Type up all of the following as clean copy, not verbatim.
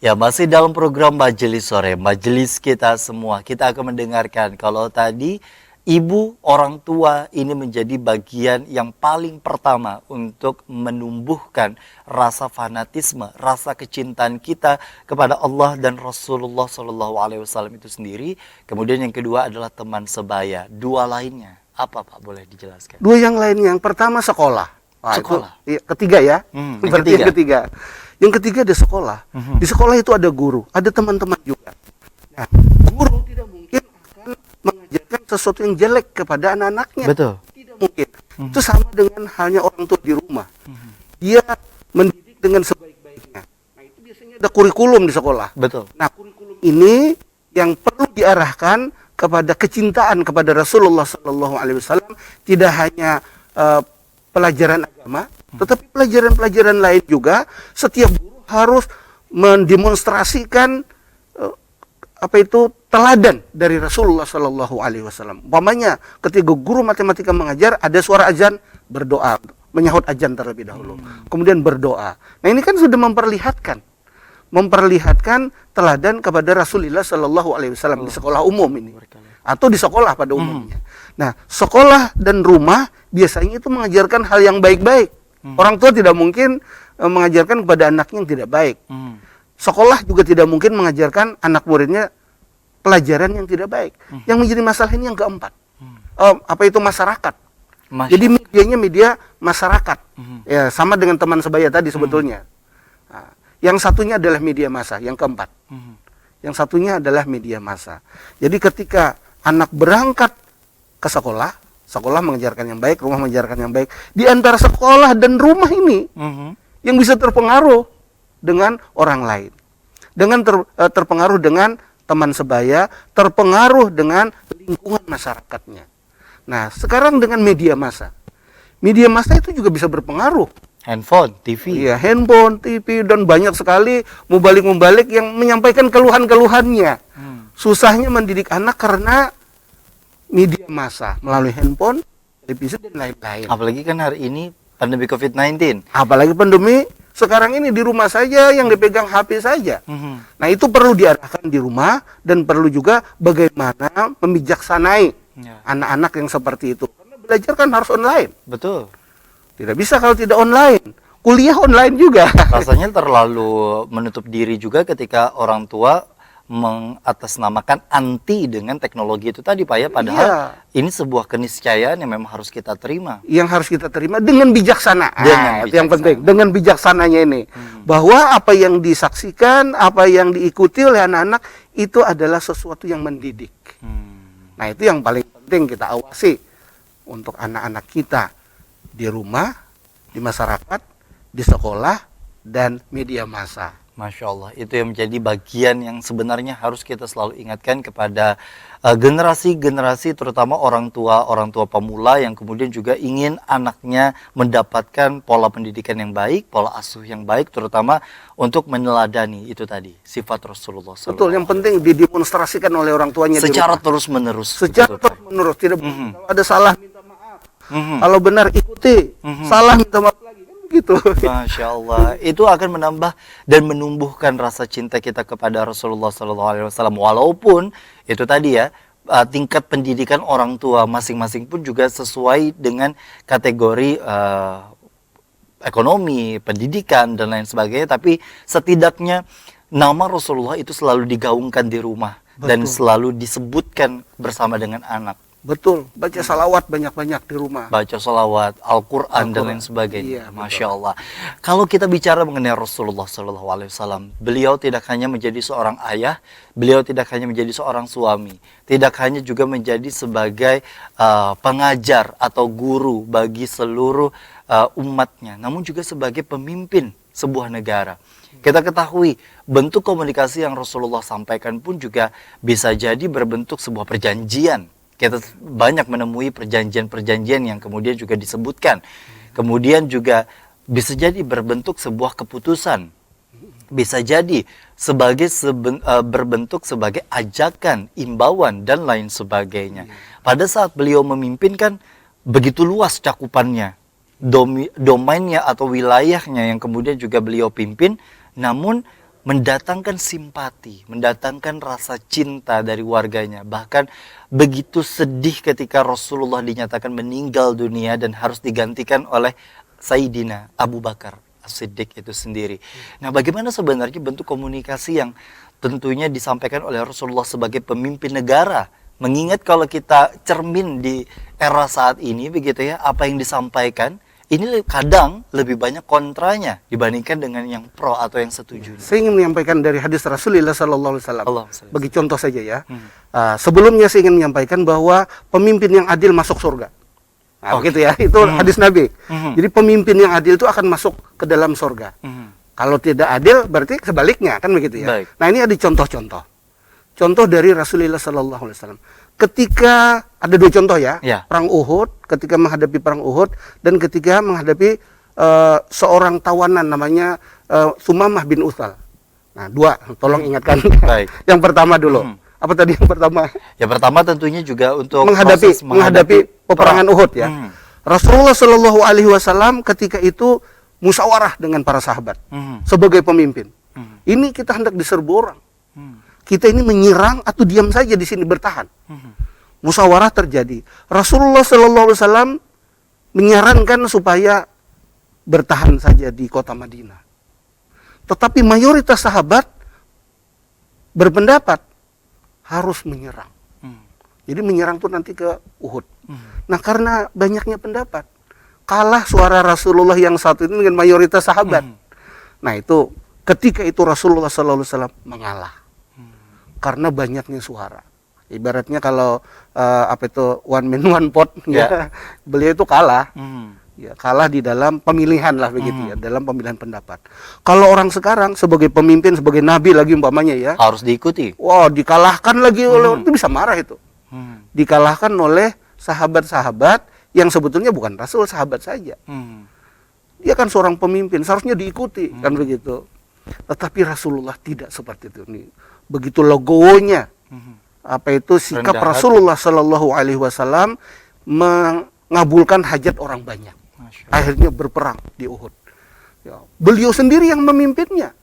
Ya, masih dalam program Majelis Sore, majelis kita semua. Kita akan mendengarkan kalau tadi ibu, orang tua ini menjadi bagian yang paling pertama untuk menumbuhkan rasa fanatisme, rasa kecintaan kita kepada Allah dan Rasulullah SAW itu sendiri. Kemudian yang kedua adalah teman sebaya. Dua lainnya, apa Pak? Boleh dijelaskan? Dua yang lainnya, yang pertama sekolah. Nah, Sekolah. Itu, ketiga ya. Yang Berarti ketiga. yang ketiga. Yang ketiga ada sekolah. Di sekolah itu ada guru, ada teman-teman juga. Nah, guru tidak mungkin akan mengajarkan sesuatu yang jelek kepada anak-anaknya. Betul. Tidak mungkin. Itu sama dengan halnya orang tua di rumah. Dia mendidik dengan sebaik-baiknya. Nah, itu biasanya ada kurikulum di sekolah. Betul. Nah, kurikulum ini yang perlu diarahkan kepada kecintaan kepada Rasulullah SAW, tidak hanya pelajaran agama, tetapi pelajaran-pelajaran lain juga. Setiap guru harus mendemonstrasikan teladan dari Rasulullah SAW. Umpamanya ketika guru matematika mengajar, ada suara azan, berdoa, menyahut azan terlebih dahulu, kemudian berdoa. Nah, ini kan sudah memperlihatkan teladan kepada Rasulullah SAW di sekolah umum ini, atau di sekolah pada umumnya. Nah, sekolah dan rumah biasanya itu mengajarkan hal yang baik-baik. Orang tua tidak mungkin mengajarkan kepada anaknya yang tidak baik. Sekolah juga tidak mungkin mengajarkan anak muridnya pelajaran yang tidak baik. Yang menjadi masalah ini yang keempat. Masyarakat. Jadi medianya media masyarakat. Ya, sama dengan teman sebaya tadi sebetulnya. Nah, yang satunya adalah media massa, yang keempat. Yang satunya adalah media massa. Jadi ketika anak berangkat ke sekolah, sekolah mengajarkan yang baik, rumah mengajarkan yang baik. Di antara sekolah dan rumah ini, yang bisa terpengaruh dengan orang lain, dengan terpengaruh dengan teman sebaya, terpengaruh dengan lingkungan masyarakatnya. Nah, sekarang dengan media massa itu juga bisa berpengaruh. Handphone, TV. Iya, handphone, TV, dan banyak sekali mubalik-mubalik yang menyampaikan keluhan-keluhannya. Susahnya mendidik anak karena media massa melalui handphone, televisi, dan lain-lain. Apalagi kan hari ini pandemi COVID-19. Apalagi pandemi sekarang ini di rumah saja, yang dipegang HP saja. Nah, itu perlu diarahkan di rumah, dan perlu juga bagaimana membijaksanai anak-anak yang seperti itu. Karena belajar kan harus online. Betul. Tidak bisa kalau tidak online. Kuliah online juga. Rasanya terlalu menutup diri juga ketika orang tua mengatasnamakan anti dengan teknologi itu tadi Pak ya. Padahal ini sebuah keniscayaan yang memang harus kita terima. Yang harus kita terima dengan bijaksana. Itu yang penting. Dengan bijaksananya ini. Bahwa apa yang disaksikan, apa yang diikuti oleh anak-anak, itu adalah sesuatu yang mendidik. Nah, itu yang paling penting kita awasi untuk anak-anak kita di rumah, di masyarakat, di sekolah, dan media massa. Masya Allah, itu yang menjadi bagian yang sebenarnya harus kita selalu ingatkan kepada generasi-generasi, terutama orang tua pemula yang kemudian juga ingin anaknya mendapatkan pola pendidikan yang baik, pola asuh yang baik, terutama untuk meneladani itu tadi, sifat Rasulullah SAW. Betul, yang penting didemonstrasikan oleh orang tuanya secara terus-menerus. Secara terus-menerus, tidak kalau ada salah minta maaf, kalau benar ikuti, salah minta maaf lagi. Gitu. Masya Allah, itu akan menambah dan menumbuhkan rasa cinta kita kepada Rasulullah SAW. Walaupun itu tadi ya, tingkat pendidikan orang tua masing-masing pun juga sesuai dengan kategori ekonomi, pendidikan, dan lain sebagainya. Tapi setidaknya nama Rasulullah itu selalu digaungkan di rumah. Betul. Dan selalu disebutkan bersama dengan anak. Betul, baca salawat banyak-banyak di rumah. Baca salawat, Al-Quran, dan lain sebagainya. Iya, Masya Allah. Kalau kita bicara mengenai Rasulullah SAW, beliau tidak hanya menjadi seorang ayah, beliau tidak hanya menjadi seorang suami, tidak hanya juga menjadi sebagai pengajar atau guru bagi seluruh umatnya, namun juga sebagai pemimpin sebuah negara. Kita ketahui bentuk komunikasi yang Rasulullah sampaikan pun juga bisa jadi berbentuk sebuah perjanjian. Kita banyak menemui perjanjian-perjanjian yang kemudian juga disebutkan. Kemudian juga bisa jadi berbentuk sebuah keputusan. Bisa jadi berbentuk sebagai ajakan, imbauan, dan lain sebagainya. Pada saat beliau memimpin kan begitu luas cakupannya. Domainnya atau wilayahnya yang kemudian juga beliau pimpin. Namun mendatangkan simpati, mendatangkan rasa cinta dari warganya. Bahkan begitu sedih ketika Rasulullah dinyatakan meninggal dunia dan harus digantikan oleh Sayyidina Abu Bakar As-Siddiq itu sendiri. Nah, bagaimana sebenarnya bentuk komunikasi yang tentunya disampaikan oleh Rasulullah sebagai pemimpin negara? Mengingat kalau kita cermin di era saat ini begitu ya, apa yang disampaikan ini kadang lebih banyak kontranya dibandingkan dengan yang pro atau yang setuju. Saya ingin menyampaikan dari hadis Rasulullah Sallallahu Alaihi Wasallam. Allahumma Bagi contoh saja ya. Sebelumnya saya ingin menyampaikan bahwa pemimpin yang adil masuk surga. Nah, begitu ya. Itu hadis Nabi. Jadi pemimpin yang adil itu akan masuk ke dalam surga. Kalau tidak adil berarti sebaliknya, kan begitu ya. Baik. Nah, ini ada contoh-contoh. Contoh dari Rasulullah Sallallahu Alaihi Wasallam. Ketika ada dua contoh ya, perang Uhud, ketika menghadapi perang Uhud dan ketika menghadapi seorang tawanan namanya Sumamah bin Utsal. Nah, dua, tolong ingatkan. Baik. Yang pertama dulu. Apa tadi yang pertama? Yang pertama tentunya juga untuk menghadapi peperangan Uhud ya. Rasulullah Shallallahu Alaihi Wasallam ketika itu musyawarah dengan para sahabat sebagai pemimpin. Ini kita hendak diserbu orang. Kita ini menyerang atau diam saja di sini bertahan. Musyawarah terjadi. Rasulullah Shallallahu Alaihi Wasallam menyarankan supaya bertahan saja di kota Madinah. Tetapi mayoritas sahabat berpendapat harus menyerang. Jadi menyerang tuh nanti ke Uhud. Nah, karena banyaknya pendapat, kalah suara Rasulullah yang satu itu dengan mayoritas sahabat. Nah, itu ketika itu Rasulullah Shallallahu Alaihi Wasallam mengalah. Karena banyaknya suara. Ibaratnya kalau one man one pot ya, beliau itu kalah. Ya, kalah di dalam pemilihan lah begitu ya, dalam pemilihan pendapat. Kalau orang sekarang sebagai pemimpin, sebagai nabi lagi umpamanya ya, harus diikuti. Wah, dikalahkan lagi oleh itu bisa marah itu. Dikalahkan oleh sahabat-sahabat yang sebetulnya bukan Rasul, sahabat saja. Dia kan seorang pemimpin, seharusnya diikuti kan begitu. Tetapi Rasulullah tidak seperti itu nih. Begitu logonya, sikap Rasulullah Shallallahu Alaihi Wasallam mengabulkan hajat orang banyak. Akhirnya berperang di Uhud. Ya, beliau sendiri yang memimpinnya.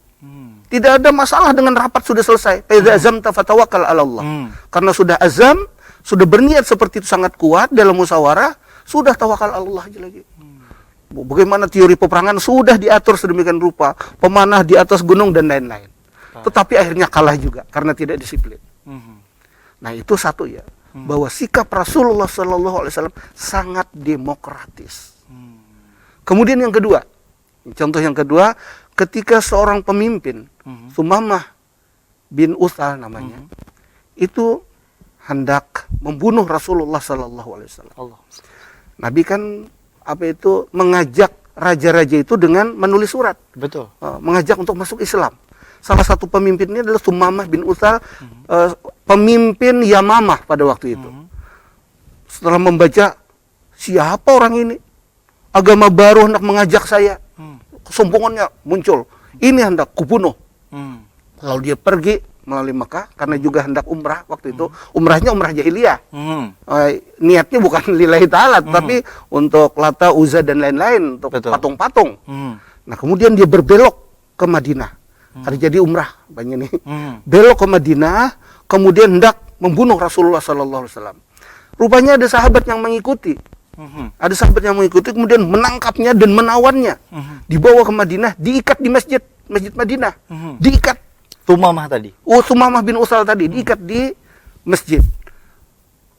Tidak ada masalah dengan rapat sudah selesai. Idza azamta fatawakkal 'ala Allah. Karena sudah azam, sudah berniat seperti itu sangat kuat dalam musyawarah, sudah tawakal Allah aja lagi. Bagaimana teori peperangan sudah diatur sedemikian rupa, pemanah di atas gunung dan lain-lain. Tetapi akhirnya kalah juga karena tidak disiplin. Nah, itu satu ya, bahwa sikap Rasulullah Shallallahu Alaihi Wasallam sangat demokratis. Kemudian yang kedua, contoh yang kedua, ketika seorang pemimpin, Sumamah bin Utsal namanya, itu hendak membunuh Rasulullah Shallallahu Alaihi Wasallam. Nabi kan mengajak raja-raja itu dengan menulis surat. Betul. Mengajak untuk masuk Islam. Salah satu pemimpinnya adalah Sumamah bin Utsal, pemimpin Yamamah pada waktu itu. Setelah membaca, siapa orang ini? Agama baru hendak mengajak saya. Kesombongannya muncul. Ini hendak kubunuh. Lalu dia pergi melalui Mekah karena juga hendak umrah waktu itu. Umrahnya umrah jahiliyah. Niatnya bukan lillahi ta'ala, tapi untuk Lata, Uzza dan lain-lain, untuk patung-patung. Nah, kemudian dia berbelok ke Madinah. Karena jadi umrah banyak nih. Belok ke Madinah, kemudian hendak membunuh Rasulullah Sallallahu Alaihi Wasallam. Rupanya ada sahabat yang mengikuti. Ada sahabat yang mengikuti, kemudian menangkapnya dan menawannya. Dibawa ke Madinah, diikat di masjid Madinah. Diikat. Sumamah tadi. Sumamah bin Utsal tadi diikat di masjid.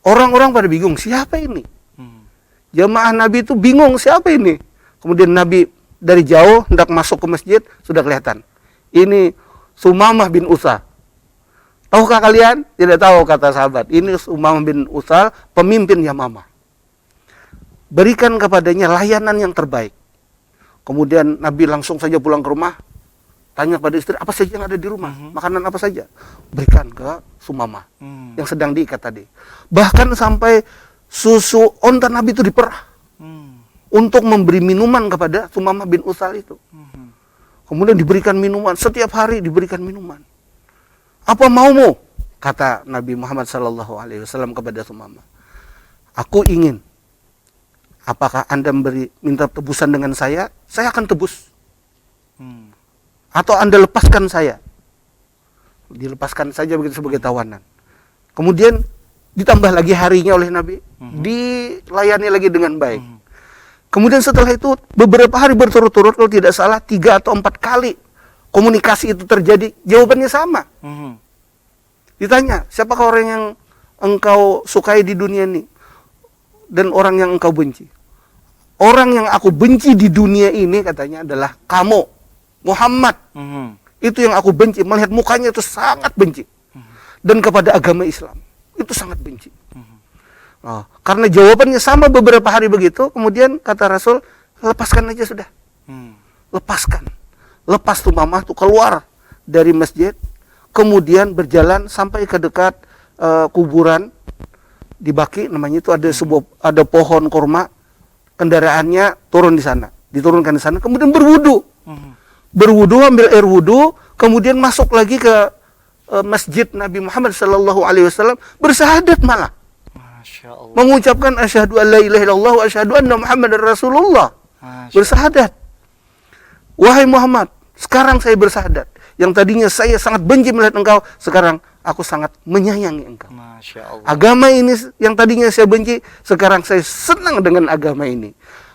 Orang-orang pada bingung, siapa ini? Jamaah Nabi itu bingung, siapa ini? Kemudian Nabi dari jauh hendak masuk ke masjid, sudah kelihatan. Ini Sumamah bin Utsal. Tahukah kalian? Tidak tahu, kata sahabat. Ini Sumamah bin Utsal, pemimpin Yamamah. Berikan kepadanya layanan yang terbaik. Kemudian Nabi langsung saja pulang ke rumah, tanya pada istri, apa saja yang ada di rumah? Makanan apa saja? Berikan ke Sumamah yang sedang diikat tadi. Bahkan sampai susu onta Nabi itu diperah untuk memberi minuman kepada Sumamah bin Utsal itu. Kemudian diberikan minuman, setiap hari diberikan minuman. Apa maumu? Kata Nabi Muhammad SAW kepada Sumamah. Aku ingin, apakah Anda minta tebusan dengan saya akan tebus. Atau Anda lepaskan saya dilepaskan saja begitu sebagai tawanan. Kemudian ditambah lagi harinya oleh Nabi, dilayani lagi dengan baik. Kemudian setelah itu beberapa hari berturut-turut, kalau tidak salah 3 atau 4 kali komunikasi itu terjadi, jawabannya sama. Ditanya, siapakah orang yang engkau sukai di dunia ini dan orang yang engkau benci? Orang yang aku benci di dunia ini, katanya, adalah kamu, Muhammad. Itu yang aku benci, melihat mukanya itu sangat benci. Dan kepada agama Islam itu sangat benci. Nah, karena jawabannya sama beberapa hari begitu, kemudian kata Rasul, lepaskan aja sudah. Lepaskan. Lepas Tumamah itu keluar dari masjid, kemudian berjalan sampai ke dekat kuburan di Baki, namanya itu ada pohon kurma, kendaraannya turun di sana, diturunkan di sana, kemudian berwudu. Berwudu, ambil air wudu, kemudian masuk lagi ke masjid Nabi Muhammad SAW, bersyahadat malah. Masya Allah. Mengucapkan asyhadu an la ilaha illallah wa asyhadu anna Muhammadar Rasulullah. Bersyahadat. Wahai Muhammad, sekarang saya bersyahadat. Yang tadinya saya sangat benci melihat engkau, sekarang aku sangat menyayangi engkau. Masya Allah. Agama ini yang tadinya saya benci, sekarang saya senang dengan agama ini.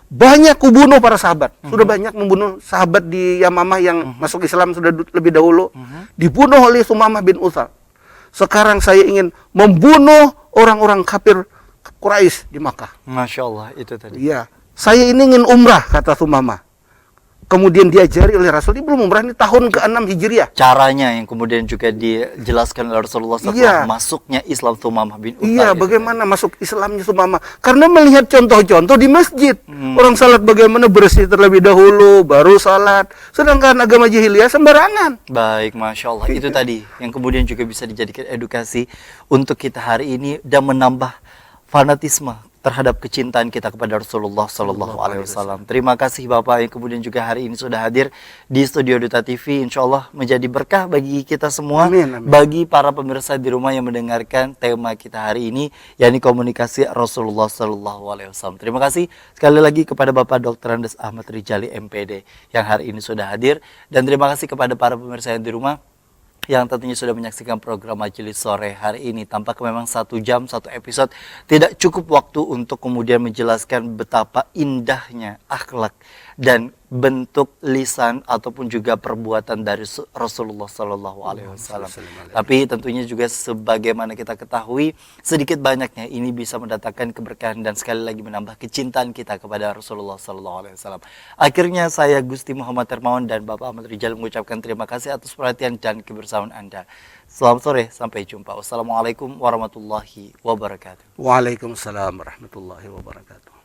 Banyak kubunuh para sahabat. Sudah banyak membunuh sahabat di Yamamah yang masuk Islam sudah lebih dahulu. Dibunuh oleh Sumamah bin Utsal. Sekarang saya ingin membunuh orang-orang kafir Quraisy di Makkah. Masya Allah, itu tadi. Iya. Saya ini ingin umrah, kata Sumamah. Kemudian diajari oleh Rasul, ini belum umrah, ini tahun ke-6 Hijriah. Caranya yang kemudian juga dijelaskan oleh Rasulullah setelah masuknya Islam Sumamah bin Utsal. Iya, bagaimana masuk Islamnya Sumamah. Karena melihat contoh-contoh di masjid. Orang salat bagaimana bersih terlebih dahulu, baru salat. Sedangkan agama jahiliyah sembarangan. Baik, Masya Allah. Itu tadi yang kemudian juga bisa dijadikan edukasi untuk kita hari ini dan menambah fanatisme terhadap kecintaan kita kepada Rasulullah Sallallahu Alaihi Wasallam. Terima kasih Bapak yang kemudian juga hari ini sudah hadir di studio Duta TV. Insya Allah menjadi berkah bagi kita semua, Amin, amin. bagi para pemirsa di rumah yang mendengarkan tema kita hari ini, yakni komunikasi Rasulullah Sallallahu Alaihi Wasallam. Terima kasih sekali lagi kepada Bapak Dr. Andes Ahmad Rijali MPD yang hari ini sudah hadir, dan terima kasih kepada para pemirsa yang di rumah yang tentunya sudah menyaksikan program Majelis Sore hari ini. Tampak memang 1 jam 1 episode tidak cukup waktu untuk kemudian menjelaskan betapa indahnya akhlak dan bentuk lisan ataupun juga perbuatan dari Rasulullah Sallallahu Alaihi Wasallam. Tapi tentunya juga sebagaimana kita ketahui, sedikit banyaknya ini bisa mendatangkan keberkahan dan sekali lagi menambah kecintaan kita kepada Rasulullah Sallallahu Alaihi Wasallam. Akhirnya saya Gusti Muhammad Hermawan dan Bapak Ahmad Rijal mengucapkan terima kasih atas perhatian dan kebersamaan Anda. Selamat sore, sampai jumpa. Wassalamualaikum warahmatullahi wabarakatuh. Waalaikumsalam warahmatullahi wabarakatuh.